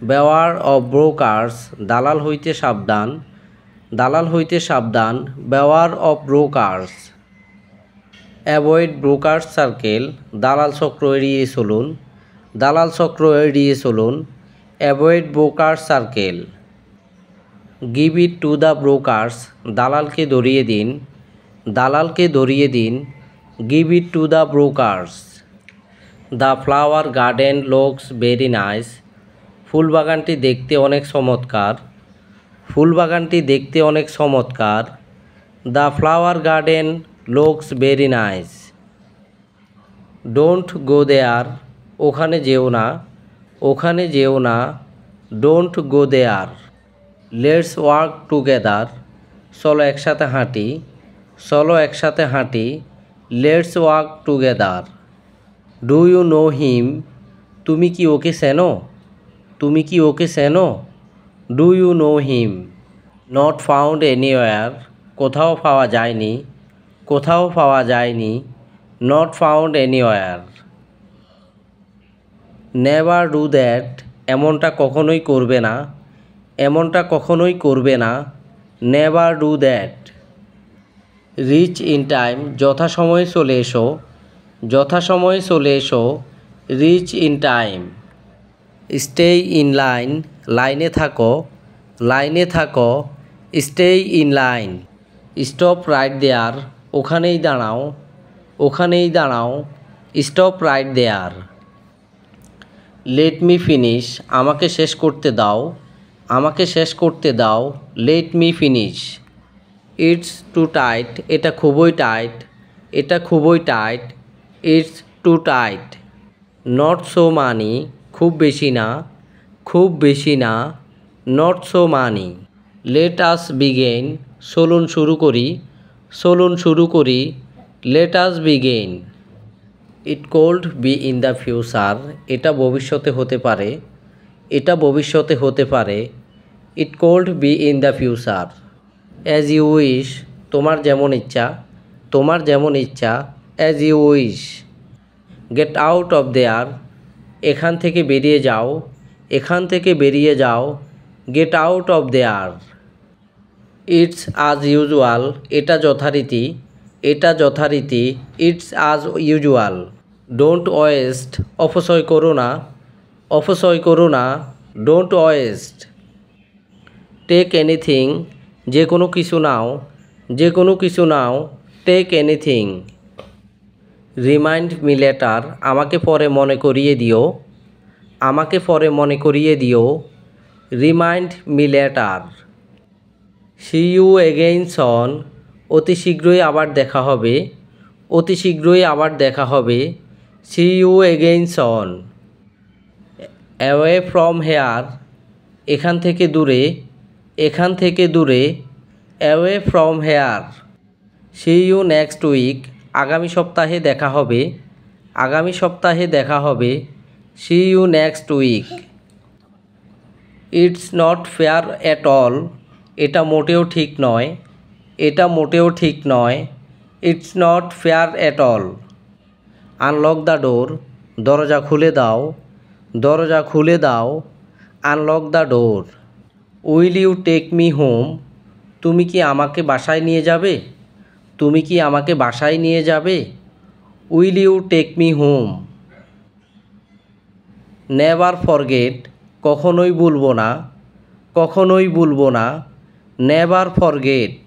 বেওয়ার of brokers, দালাল হইতে সাবধান, দালাল হইতে সাবধান, beware of brokers. Avoid brokers circle, দালাল চক্র এড়িয়ে চলুন, দালাল চক্র এড়িয়ে চলুন, avoid brokers circle. Give it to the brokers, দালালকে ধরিয়ে দিন, দালালকে ধরিয়ে দিন, give it to the brokers. The flower garden looks very nice, ফুলবাগানটি দেখতে অনেক চমৎকার, ফুলবাগানটি দেখতে অনেক চমৎকার। The flower garden looks very nice. Don't go there, ওখানে যেও না, ওখানে যেও না, don't go there. Let's work together, চলো একসাথে হাঁটি, চলো একসাথে হাঁটি, let's work together. Do you know him, তুমি কি ওকে চেনো, তুমি কি ওকে চেনো, do you know him. Not found anywhere, কোথাও পাওয়া যায়নি, কোথাও পাওয়া যায়নি, not found anywhere. Never do that, এমনটা কখনোই করবে না, এমনটা কখনোই করবে না, never do that. Reach in time, যথাসময়ে চলে এসো, যথাসময়ে চলে এসো, reach in time. Stay in line, লাইনে থাকো, লাইনে থাকো, stay in line. Stop right there, ওখানেই দাঁড়াও, ওখানেই দাঁড়াও, stop right there. Let me finish, আমাকে শেষ করতে দাও, আমাকে শেষ করতে দাও, let me finish. It's too tight, এটা খুবই টাইট, এটা খুবই tight, it's too tight. Not so many, খুব বেশি না, খুব বেশি না, not so many. Let us begin, চলুন শুরু করি, চলুন শুরু করি, let us begin. It could be in the future, এটা ভবিষ্যতে হতে পারে, এটা ভবিষ্যতে হতে পারে, it could be in the future. As you wish, তোমার যেমন ইচ্ছা, তোমার যেমন ইচ্ছা, as you wish. Get out of there, এখান থেকে বেরিয়ে যাও, এখান থেকে বেরিয়ে যাও, get out of there. It's as usual, এটা যথারীতি, এটা যথারীতি, it's as usual. Don't waste, অপচয় করো না, অপচয় করো না, ডোন্ট ওয়েস্ট। টেক এনিথিং, যে কোনো কিছু নাও, যে কোনো কিছু নাও, take anything. Remind me later, আমাকে পরে মনে করিয়ে দিও, আমাকে পরে মনে করিয়ে দিও, remind me later. See you again soon, অতি শীঘ্রই আবার দেখা হবে, অতি শীঘ্রই আবার দেখা হবে, see you again soon. Away from here, এখান থেকে দূরে, এখান থেকে দূরে, away from here. See you next week, আগামী সপ্তাহে দেখা হবে, আগামী সপ্তাহে দেখা হবে, see you next week. It's not fair at all, এটা মোটেও ঠিক নয়, এটা মোটেও ঠিক নয়, it's not fair at all. Unlock the door, দরজা খুলে দাও, দরজা খুলে দাও, unlock the door. Will you take me home, তুমি কি আমাকে বাসায় নিয়ে যাবে, তুমি কি আমাকে বাসায় নিয়ে যাবে, will you take me home. Never forget, কখনোই ভুলবো না, কখনোই ভুলবো না, নেভার ফরগেট।